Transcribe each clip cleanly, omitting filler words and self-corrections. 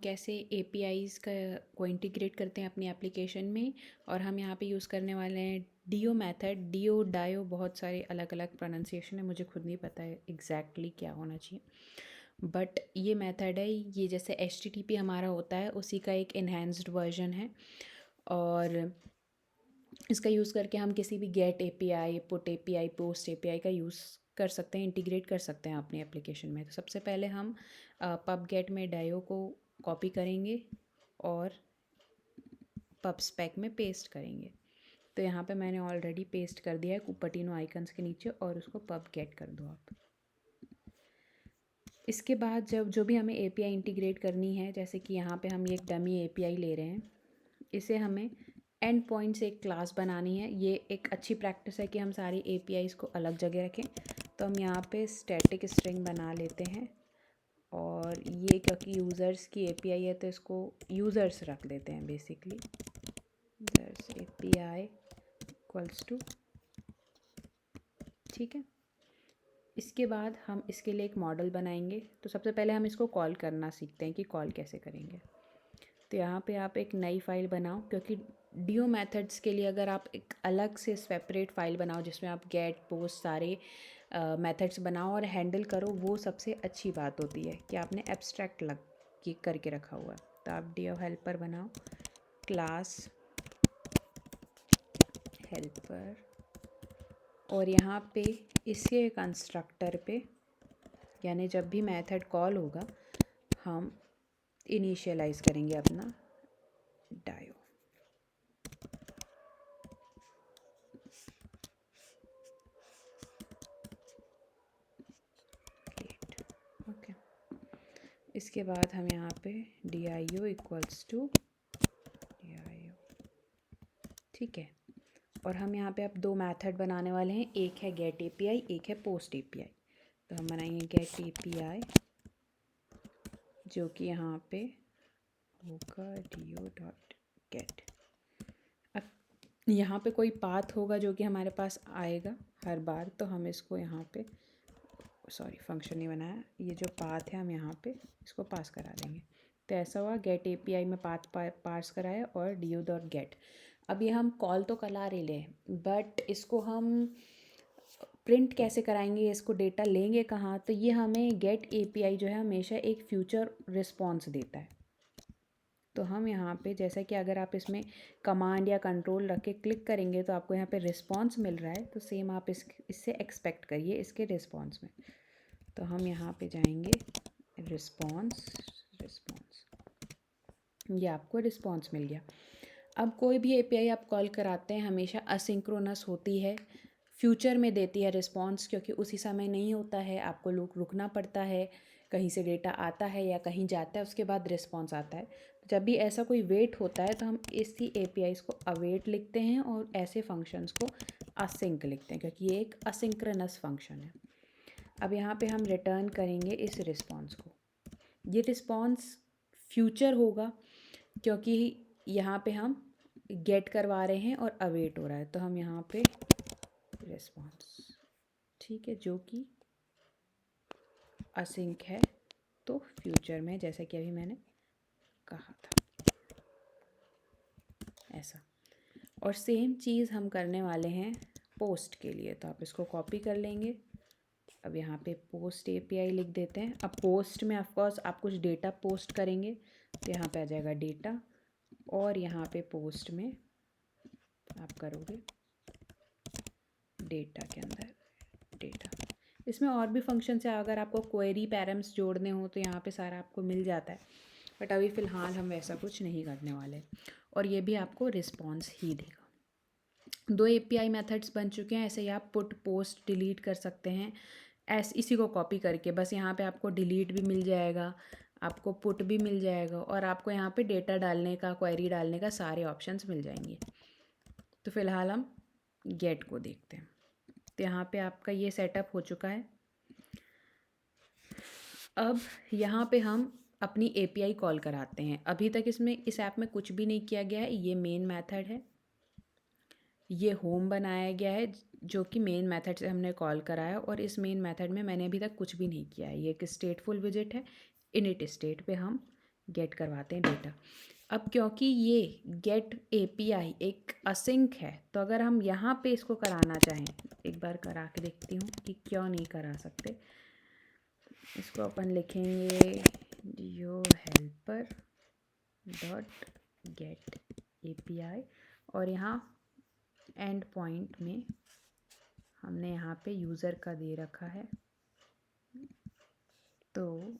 कैसे एपीआईज़ को इंटीग्रेट करते हैं अपनी एप्लीकेशन में। और हम यहाँ पे यूज़ करने वाले हैं डियो मेथड। डियो डायो बहुत सारे अलग अलग प्रोनाउंसिएशन है, मुझे खुद नहीं पता है एग्जैक्टली क्या होना चाहिए, बट ये मेथड है, ये जैसे HTTP हमारा होता है उसी का एक इन्हेंस्ड वर्जन है। और इसका यूज़ करके हम किसी भी get API, put API, post API का यूज़ कर सकते हैं, इंटीग्रेट कर सकते हैं अपनी एप्लीकेशन में। तो सबसे पहले हम पब गेट में डायो को कॉपी करेंगे और पब स्पेक में पेस्ट करेंगे। तो यहाँ पे मैंने ऑलरेडी पेस्ट कर दिया है कुपर्टिनो आइकन्स के नीचे, और उसको पब गेट कर दो आप। इसके बाद जब जो भी हमें एपीआई इंटीग्रेट करनी है, जैसे कि यहाँ पे हम ये एक डमी एपीआई ले रहे हैं, इसे हमें एंड पॉइंट से एक क्लास बनानी है। ये एक अच्छी प्रैक्टिस है कि हम सारी एपीआईज़ को अलग जगह रखें। तो हम यहाँ पे स्टैटिक स्ट्रिंग बना लेते हैं, और ये क्योंकि यूज़र्स की एपीआई है तो इसको यूज़र्स रख देते हैं basically. Users API equals to, ठीक है। इसके बाद हम इसके लिए एक मॉडल बनाएंगे। तो सबसे पहले हम इसको कॉल करना सीखते हैं कि कॉल कैसे करेंगे। तो यहाँ पे आप एक नई फ़ाइल बनाओ, क्योंकि डियो मेथड्स के लिए अगर आप एक अलग से सेपरेट फ़ाइल बनाओ जिसमें आप गेट पोस्ट सारे मेथड्स बनाओ और हैंडल करो, वो सबसे अच्छी बात होती है कि आपने एब्स्ट्रैक्ट लग के करके रखा हुआ है। तो आप डियो हेल्पर बनाओ, क्लास हेल्पर, और यहाँ पे इसके कंस्ट्रक्टर पे, यानी जब भी मेथड कॉल होगा हम इनिशियलाइज़ करेंगे अपना डायो। ओके, इसके बाद हम यहाँ पे DIO इक्वल्स टू DIO, ठीक है। और हम यहाँ पे अब दो मेथड बनाने वाले हैं, एक है गेट एपीआई, एक है पोस्ट एपीआई। तो हम बनाएंगे गेट एपीआई, जो कि यहाँ पे होगा dio.get। अब यहाँ पे कोई पाथ होगा जो कि हमारे पास आएगा हर बार, तो हम इसको यहाँ पे, सॉरी फंक्शन नहीं बनाया, ये जो पाथ है हम यहाँ पे इसको पास करा देंगे। तो ऐसा हुआ, गेट एपीआई में पाथ पास कराया और dio.get। अब ये हम कॉल तो करा रहे हैं, बट इसको हम प्रिंट कैसे कराएंगे, इसको डेटा लेंगे कहाँ? तो ये हमें गेट एपीआई जो है हमेशा एक फ्यूचर रिस्पॉन्स देता है। तो हम यहाँ पे, जैसा कि अगर आप इसमें कमांड या कंट्रोल रख के क्लिक करेंगे तो आपको यहाँ पे रिस्पॉन्स मिल रहा है, तो सेम आप इससे एक्सपेक्ट करिए इसके रिस्पॉन्स में। तो हम यहाँ पे जाएंगे रिस्पॉन्स, ये आपको रिस्पॉन्स मिल गया। अब कोई भी एपीआई आप कॉल कराते हैं हमेशा असिंक्रोनस होती है, फ्यूचर में देती है रिस्पॉन्स, क्योंकि उसी समय नहीं होता है, आपको रुकना पड़ता है, कहीं से डेटा आता है या कहीं जाता है, उसके बाद रिस्पॉन्स आता है। जब भी ऐसा कोई वेट होता है तो हम इसी एपीआईज़ को अवेट लिखते हैं और ऐसे फंक्शंस को असिंक लिखते हैं, क्योंकि ये एक असिंक्रोनस फंक्शन है। अब यहाँ पे हम रिटर्न करेंगे इस रिस्पॉन्स को। ये रिस्पॉन्स फ्यूचर होगा क्योंकि यहाँ पे हम गेट करवा रहे हैं और अवेट हो रहा है, तो हम यहाँ पे रिस्पॉन्स, ठीक है, जो कि असिंक है, तो फ्यूचर में, जैसा कि अभी मैंने कहा था, ऐसा। और सेम चीज़ हम करने वाले हैं पोस्ट के लिए। तो आप इसको कॉपी कर लेंगे, अब यहाँ पे पोस्ट एपीआई लिख देते हैं। अब पोस्ट में ऑफकोर्स आप कुछ डेटा पोस्ट करेंगे, तो यहाँ पे आ जाएगा डेटा, और यहाँ पे पोस्ट में आप करोगे डेटा के अंदर डेटा। इसमें और भी फंक्शंस है, अगर आपको क्वेरी पैरम्स जोड़ने हो तो यहाँ पे सारा आपको मिल जाता है, बट अभी फ़िलहाल हम वैसा कुछ नहीं करने वाले। और ये भी आपको रिस्पॉन्स ही देगा। दो एपीआई मेथड्स बन चुके हैं। ऐसे ही आप पुट, पोस्ट, डिलीट कर सकते हैं इसी को कॉपी करके। बस यहाँ पे आपको डिलीट भी मिल जाएगा, आपको पुट भी मिल जाएगा, और आपको यहाँ पे डेटा डालने का, क्वेरी डालने का सारे ऑप्शंस मिल जाएंगे। तो फ़िलहाल हम गेट को देखते हैं। तो यहाँ पे आपका ये सेटअप हो चुका है। अब यहाँ पे हम अपनी एपीआई कॉल कराते हैं। अभी तक इसमें इस ऐप में कुछ भी नहीं किया गया है। ये मेन मेथड है, ये होम बनाया गया है जो कि मेन मेथड से हमने कॉल कराया, और इस मेन मेथड में मैंने अभी तक कुछ भी नहीं किया है। ये एक स्टेटफुल विजिट है, इनिट स्टेट पे हम गेट करवाते हैं डेटा। अब क्योंकि ये गेट एपीआई एक असिंक है, तो अगर हम यहाँ पे इसको कराना चाहें, एक बार करा के देखती हूँ कि क्यों नहीं करा सकते। इसको अपन लिखेंगे dio helper dot gate API, और यहाँ एंड पॉइंट में हमने यहाँ पे यूज़र का दे रखा है, तो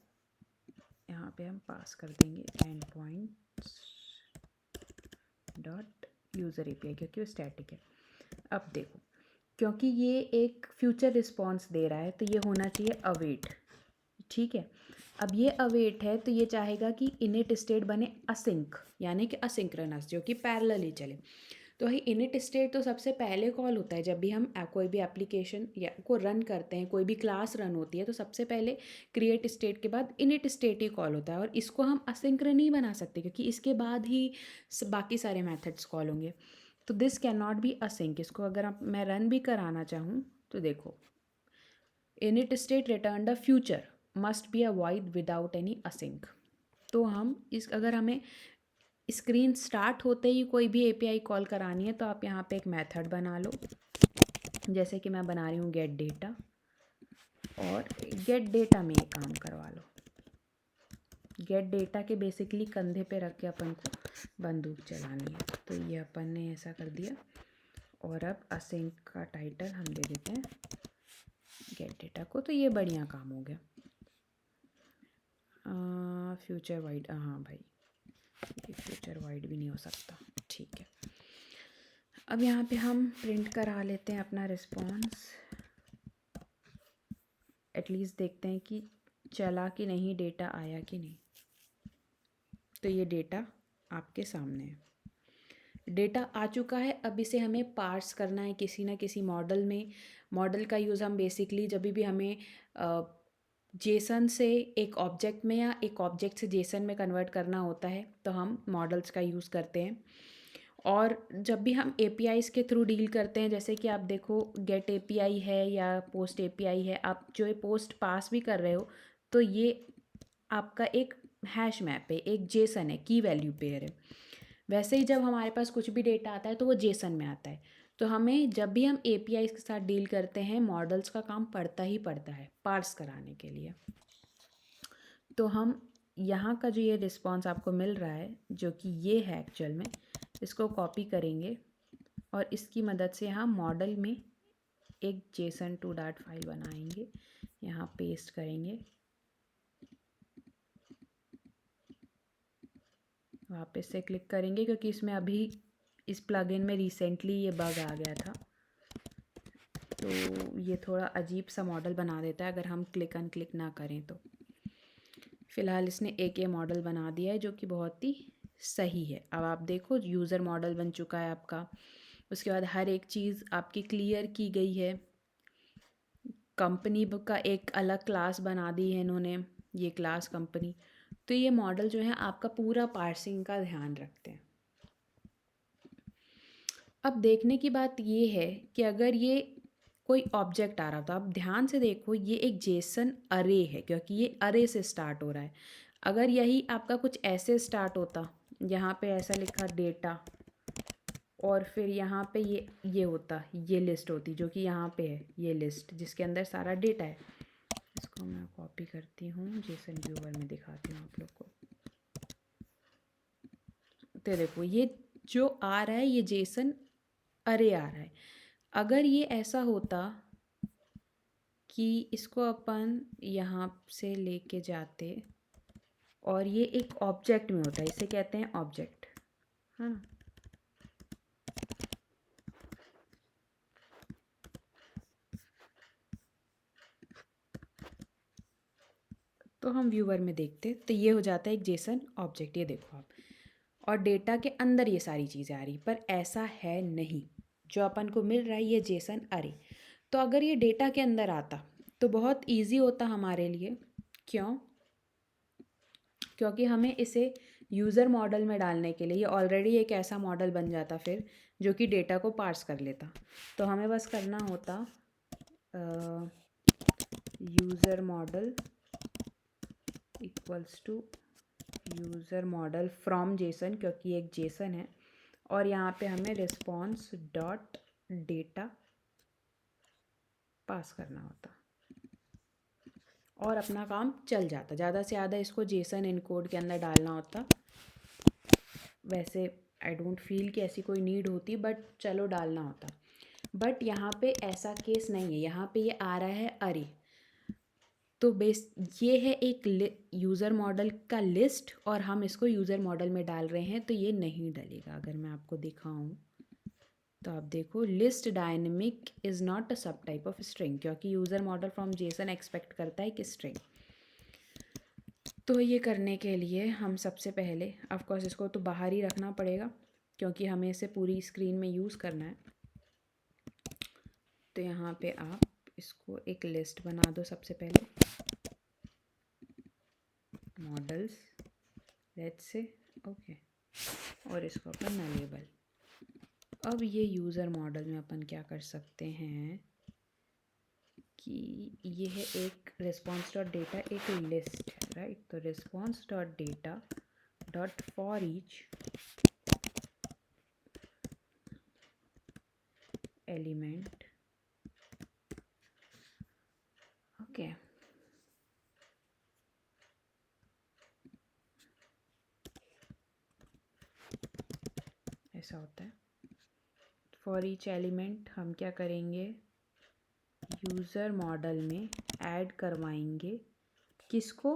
यहाँ पे हम पास कर देंगे and point dot user API, क्योंकि वो स्टैटिक है। अब देखो, क्योंकि ये एक फ्यूचर रिस्पॉन्स दे रहा है तो ये होना चाहिए अवेट, ठीक है। अब ये अवेट है तो ये चाहेगा कि इनिट स्टेट बने असिंक, यानी कि असिंक्रोनस, जो कि पैरेलली चले। तो वही इनिट स्टेट तो सबसे पहले कॉल होता है जब भी हम कोई भी एप्लीकेशन या को रन करते हैं, कोई भी क्लास रन होती है तो सबसे पहले क्रिएट स्टेट के बाद इनिट स्टेट ही कॉल होता है, और इसको हम असिंक्र नहीं बना सकते क्योंकि इसके बाद ही बाकी सारे मेथड्स कॉल होंगे। तो this can not be async. इसको अगर मैं रन भी कराना चाहूँ तो देखो, init state return the future must be a void without any async. तो हम इस अगर हमें स्क्रीन स्टार्ट होते ही कोई भी एपीआई कॉल करानी है तो आप यहाँ पे एक मेथड बना लो, जैसे कि मैं बना रही हूँ गेट डेटा, और गेट डेटा में ये काम करवा लो। गेट डेटा के बेसिकली कंधे पे रख के अपन को बंदूक चलानी है, तो ये अपन ने ऐसा कर दिया। और अब असिंक का टाइटल हम दे देते हैं गेट डेटा को, तो ये बढ़िया काम हो गया। फ्यूचर वाइड, हाँ भाई ये फ्यूचर वाइड भी नहीं हो सकता, ठीक है। अब यहाँ पे हम प्रिंट करा लेते हैं अपना रिस्पॉन्स, एटलीस्ट देखते हैं कि चला कि नहीं, डेटा आया कि नहीं। तो ये डेटा आपके सामने है, डेटा आ चुका है। अब इसे हमें पार्स करना है किसी ना किसी मॉडल में। मॉडल का यूज़ हम बेसिकली जब भी हमें जेसन से एक ऑब्जेक्ट में या एक ऑब्जेक्ट से जेसन में कन्वर्ट करना होता है तो हम मॉडल्स का यूज़ करते हैं। और जब भी हम एपीआईज़ के थ्रू डील करते हैं, जैसे कि आप देखो गेट एपीआई है या पोस्ट एपीआई है, आप जो ये पोस्ट पास भी कर रहे हो तो ये आपका एक हैश मैप है, एक जेसन है, की वैल्यू पेयर है। वैसे ही जब हमारे पास कुछ भी डेटा आता है तो वो जेसन में आता है। तो हमें जब भी हम एपीआई के साथ डील करते हैं, मॉडल्स का काम पड़ता ही पड़ता है पार्स कराने के लिए। तो हम यहाँ का जो ये रिस्पॉन्स आपको मिल रहा है, जो कि ये है एक्चुअल में, इसको कॉपी करेंगे और इसकी मदद से यहाँ मॉडल में एक जेसन 2 डॉट फाइल बनाएंगे, यहाँ पेस्ट करेंगे, वापस से क्लिक करेंगे क्योंकि इसमें अभी इस प्लगइन में रिसेंटली ये बग आ गया था, तो ये थोड़ा अजीब सा मॉडल बना देता है अगर हम क्लिक अनक्लिक ना करें तो। फ़िलहाल इसने एक ये मॉडल बना दिया है जो कि बहुत ही सही है। अब आप देखो यूज़र मॉडल बन चुका है आपका, उसके बाद हर एक चीज़ आपकी क्लियर की गई है। कंपनी का एक अलग क्लास बना दी है इन्होंने, ये क्लास कंपनी। तो ये मॉडल जो है आपका पूरा पार्सिंग का ध्यान रखते हैं। अब देखने की बात ये है कि अगर ये कोई ऑब्जेक्ट आ रहा था, आप ध्यान से देखो ये एक जेसन अरे है क्योंकि ये अरे से स्टार्ट हो रहा है। अगर यही आपका कुछ ऐसे स्टार्ट होता, यहाँ पे ऐसा लिखा डेटा, और फिर यहाँ पे ये होता, ये लिस्ट होती जो कि यहाँ पे है, ये लिस्ट जिसके अंदर सारा डेटा है। इसको मैं कॉपी करती हूँ, जेसन व्यूअर में दिखाती हूँ आप लोग को। तो देखो ये जो आ रहा है ये जेसन अरे आ रहा है। अगर ये ऐसा होता कि इसको अपन यहाँ से लेके जाते और ये एक ऑब्जेक्ट में होता है, इसे कहते हैं ऑब्जेक्ट, है ना। तो हम व्यूअर में देखते तो ये हो जाता है एक जेसन ऑब्जेक्ट, ये देखो आप, और डेटा के अंदर ये सारी चीज़ें आ रही, पर ऐसा है नहीं। जो अपन को मिल रहा है ये जेसन अरे। तो अगर ये डेटा के अंदर आता तो बहुत इजी होता हमारे लिए। क्यों? क्योंकि हमें इसे यूज़र मॉडल में डालने के लिए ये ऑलरेडी एक ऐसा मॉडल बन जाता फिर जो कि डेटा को पार्स कर लेता। तो हमें बस करना होता user model equals to user model from JSON, क्योंकि एक जेसन है, और यहाँ पे हमें रिस्पॉन्स डॉट डेटा पास करना होता और अपना काम चल जाता। ज़्यादा से ज़्यादा इसको जेसन इनकोड के अंदर डालना होता। वैसे आई डोंट फील कि ऐसी कोई नीड होती, बट चलो डालना होता। बट यहाँ पे ऐसा केस नहीं है, यहाँ पे ये आ रहा है अरे। तो ये है एक यूज़र मॉडल का लिस्ट और हम इसको यूज़र मॉडल में डाल रहे हैं, तो ये नहीं डलेगा। अगर मैं आपको दिखाऊं तो आप देखो, list dynamic is not a सब टाइप ऑफ स्ट्रिंग, क्योंकि user model from Jason expect करता है कि स्ट्रिंग। तो ये करने के लिए हम सबसे पहले ऑफकोर्स इसको तो बाहर ही रखना पड़ेगा, क्योंकि हमें इसे पूरी स्क्रीन में यूज़ करना है। तो यहाँ पे आप इसको एक लिस्ट बना दो सबसे पहले, मॉडल्स लेट्स से, ओके, और इसको अपन नलेबल। अब ये यूज़र मॉडल में अपन क्या कर सकते हैं कि ये है एक रिस्पॉन्स डॉट डेटा, एक लिस्ट है, राइट। तो response dot data dot for each element, okay, ऐसा होता है। फॉर ईच एलिमेंट हम क्या करेंगे, यूज़र मॉडल में ऐड करवाएंगे किसको,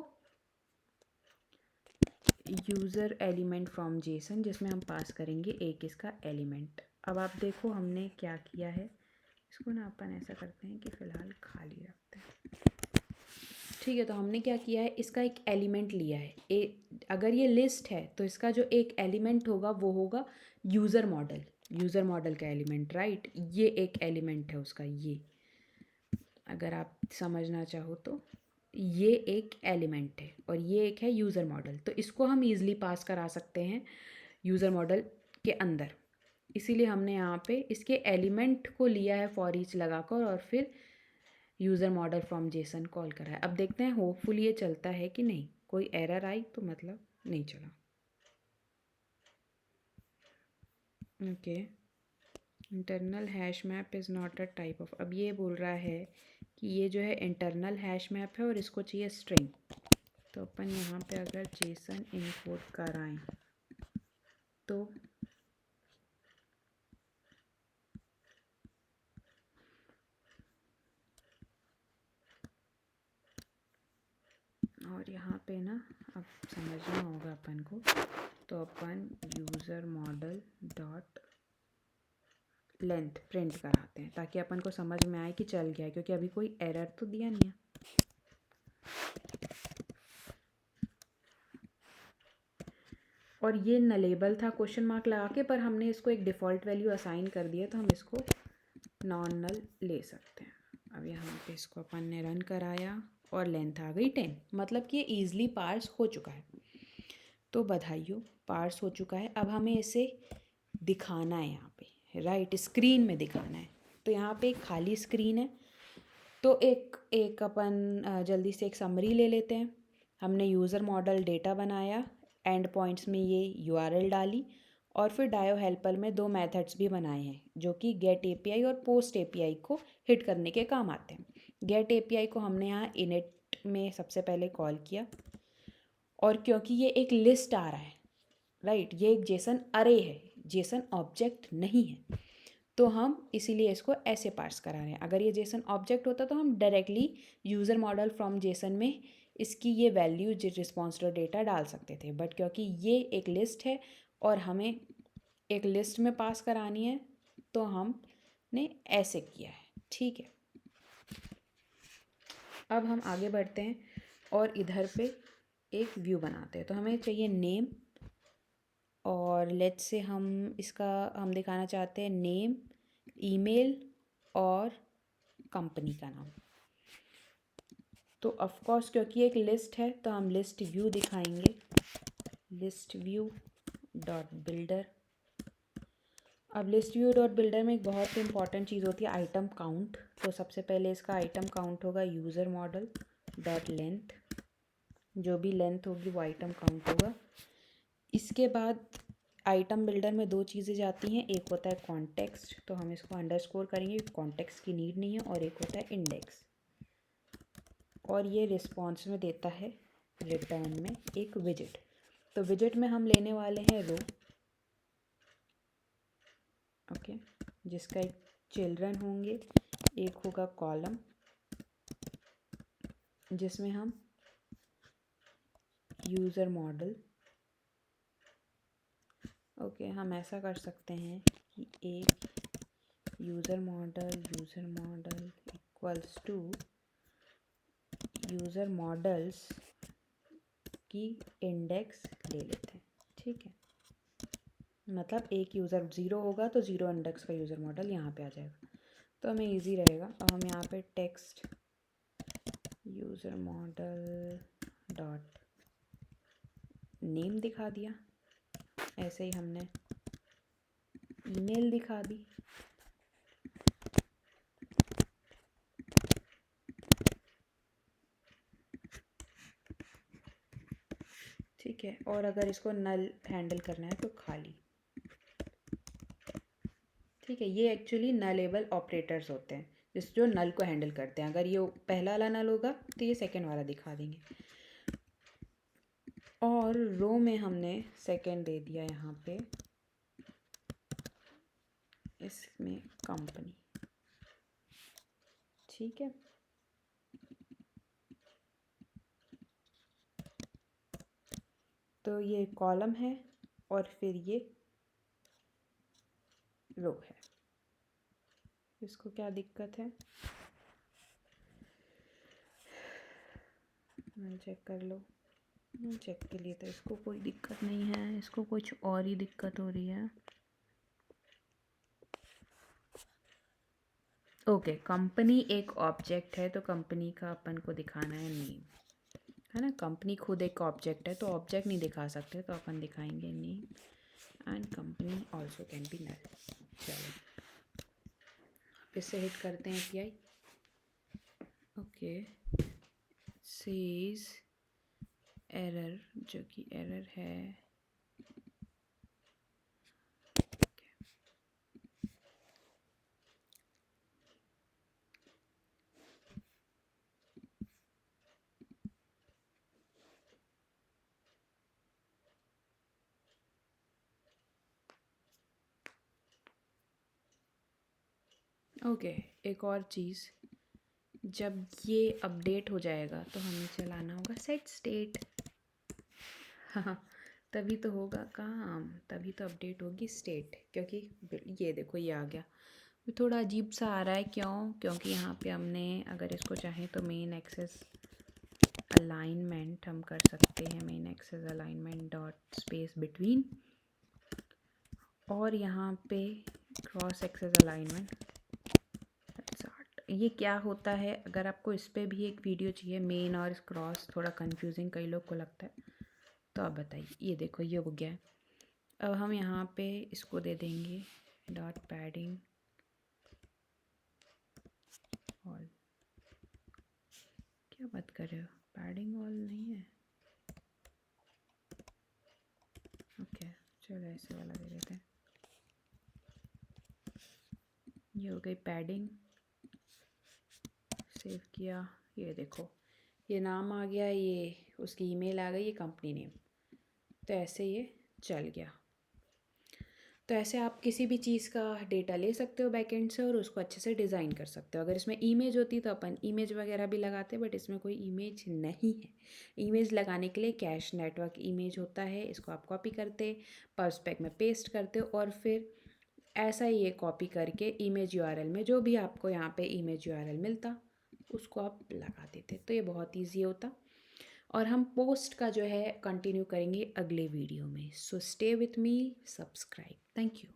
यूज़र एलिमेंट फ्रॉम जेसन, जिसमें हम पास करेंगे एक इसका एलिमेंट। अब आप देखो हमने क्या किया है, इसको ना अपन ऐसा करते हैं कि फ़िलहाल खाली रखते हैं, ठीक है। तो हमने क्या किया है, इसका एक एलिमेंट लिया है। अगर ये लिस्ट है तो इसका जो एक एलिमेंट होगा वो होगा यूज़र मॉडल, यूज़र मॉडल का एलिमेंट, राइट। ये एक एलिमेंट है उसका, ये अगर आप समझना चाहो तो ये एक एलिमेंट है और ये एक है यूज़र मॉडल। तो इसको हम ईज़िली पास करा सकते हैं यूज़र मॉडल के अंदर, इसीलिए हमने यहाँ पे इसके एलिमेंट को लिया है फॉर ईच लगाकर और फिर user model from Jason call करा है। अब देखते हैं होपफुली ये चलता है कि नहीं। कोई एरर आई तो मतलब नहीं चला, okay. Internal hash map is not a type of, अब ये बोल रहा है कि ये जो है इंटरनल हैश मैप है और इसको चाहिए स्ट्रिंग। तो अपन यहाँ पे अगर जेसन इनकोड कराएं तो और यहाँ पे ना अब समझना होगा अपन को, तो अपन user model dot length print कराते हैं ताकि अपन को समझ में आए कि चल गया है, क्योंकि अभी कोई एरर तो दिया नहीं है। और ये नलेबल था क्वेश्चन मार्क लगा के, पर हमने इसको एक डिफ़ॉल्ट वैल्यू असाइन कर दिया, तो हम इसको नॉन नल ले सकते हैं। अब यहाँ पे इसको अपन ने रन कराया और लेंथ आ गई 10, मतलब कि ये ईज़िली पार्स हो चुका है। तो बधाइयों, पार्स हो चुका है। अब हमें इसे दिखाना है यहाँ पे, राइट, स्क्रीन में दिखाना है। तो यहाँ पे एक खाली स्क्रीन है, तो एक अपन जल्दी से एक समरी ले लेते हैं। हमने यूज़र मॉडल डेटा बनाया, एंड पॉइंट्स में ये यूआरएल डाली, और फिर डायो हेल्पर में 2 मेथड्स भी बनाए हैं जो कि गेट एपीआई और पोस्ट एपीआई को हिट करने के काम आते हैं। गेट एपीआई को हमने यहाँ इनिट में सबसे पहले कॉल किया, और क्योंकि ये एक लिस्ट आ रहा है, राइट, ये एक जेसन अरे है, जेसन ऑब्जेक्ट नहीं है, तो हम इसीलिए इसको ऐसे पार्स करा रहे हैं। अगर ये जेसन ऑब्जेक्ट होता तो हम directly user model from Jason में इसकी ये वैल्यू रिस्पॉन्स टू डेटा डाल सकते थे, बट क्योंकि ये एक लिस्ट है और हमें एक लिस्ट में पास करानी है, तो हमने ऐसे किया है, ठीक है। अब हम आगे बढ़ते हैं और इधर पे एक व्यू बनाते हैं। तो हमें चाहिए नेम, और लेट्स से हम दिखाना चाहते हैं नेम, ईमेल और कंपनी का नाम। तो ऑफ कोर्स क्योंकि एक लिस्ट है तो हम लिस्ट व्यू दिखाएंगे, लिस्ट व्यू डॉट बिल्डर। अब लिस्ट व्यू डॉट बिल्डर में एक बहुत इंपॉर्टेंट चीज़ होती है आइटम काउंट। तो सबसे पहले इसका आइटम काउंट होगा यूज़र मॉडल डॉट लेंथ, जो भी लेंथ होगी वो आइटम काउंट होगा। इसके बाद आइटम बिल्डर में दो चीज़ें जाती हैं, एक होता है कॉन्टेक्स्ट, तो हम इसको अंडरस्कोर करेंगे, कॉन्टेक्स्ट की नीड नहीं है, और एक होता है इंडेक्स, और ये रिस्पॉन्स में देता है रिटर्न में एक विजिट। तो विजिट में हम लेने वाले हैं रो, ओके, जिसका एक चिल्ड्रन होंगे, एक होगा कॉलम जिसमें हम यूज़र मॉडल, ओके, हम ऐसा कर सकते हैं कि एक user model equals to user models की इंडेक्स ले लेते हैं, ठीक है। मतलब एक यूज़र 0 होगा तो 0 इंडेक्स का यूज़र मॉडल यहाँ पे आ जाएगा, तो हमें इजी रहेगा। अब हम यहाँ पे text user model dot name दिखा दिया, ऐसे ही हमने ईमेल दिखा दी, ठीक है। और अगर इसको नल हैंडल करना है तो खाली, ठीक है। ये एक्चुअली नलेबल ऑपरेटर्स होते हैं जो नल को हैंडल करते हैं। अगर ये पहला वाला नल होगा तो ये सेकंड वाला दिखा देंगे। और रो में हमने सेकंड दे दिया यहाँ पे, इसमें कंपनी, ठीक है। तो ये कॉलम है और फिर ये रो है। इसको क्या दिक्कत है, चेक कर लो। चेक के लिए तो इसको कोई दिक्कत नहीं है, इसको कुछ और ही दिक्कत हो रही है। ओके, कंपनी एक ऑब्जेक्ट है तो कंपनी का अपन को दिखाना है नेम, है ना। कंपनी खुद एक ऑब्जेक्ट है तो ऑब्जेक्ट नहीं दिखा सकते, तो अपन दिखाएंगे name and company also can be null. चलो इससे हिट करते हैं API, ओके, सेज एरर, जो कि एरर है, ओके। एक और चीज़, जब ये अपडेट हो जाएगा तो हमें चलाना होगा सेट स्टेट। हाँ, तभी तो होगा काम, तभी तो अपडेट होगी स्टेट, क्योंकि ये देखो ये आ गया। थोड़ा अजीब सा आ रहा है, क्यों? क्योंकि यहाँ पे हमने, अगर इसको चाहें तो मेन एक्सेस अलाइनमेंट हम कर सकते हैं, main axis alignment dot space between, और यहाँ पे क्रॉस एक्सेस अलाइनमेंट। ये क्या होता है, अगर आपको इस पर भी एक वीडियो चाहिए, मेन और क्रॉस थोड़ा कंफ्यूजिंग कई लोग को लगता है, तो आप बताइए। ये देखो ये हो गया है। अब हम यहाँ पे इसको दे देंगे डॉट पैडिंग ऑल। क्या बात कर रहे हो, पैडिंग ऑल नहीं है, ओके चलो ऐसे वाला दे देते हैं। ये हो गई पैडिंग, सेव किया, ये देखो ये नाम आ गया, ये उसकी ईमेल आ गई, ये कंपनी नेम, तो ऐसे ये चल गया। तो ऐसे आप किसी भी चीज़ का डेटा ले सकते हो बैकएंड से और उसको अच्छे से डिज़ाइन कर सकते हो। अगर इसमें इमेज होती तो अपन इमेज वगैरह भी लगाते, बट इसमें कोई इमेज नहीं है। इमेज लगाने के लिए कैश नेटवर्क इमेज होता है, इसको आप कॉपी करते, पर्सपेक में पेस्ट करते हो, और फिर ऐसा ही ये कॉपी करके इमेज URL में जो भी आपको यहाँ पे इमेज URL मिलता उसको आप लगा देते, तो ये बहुत ईजी होता। और हम पोस्ट का जो है कंटिन्यू करेंगे अगले वीडियो में, so stay with me, subscribe, thank you.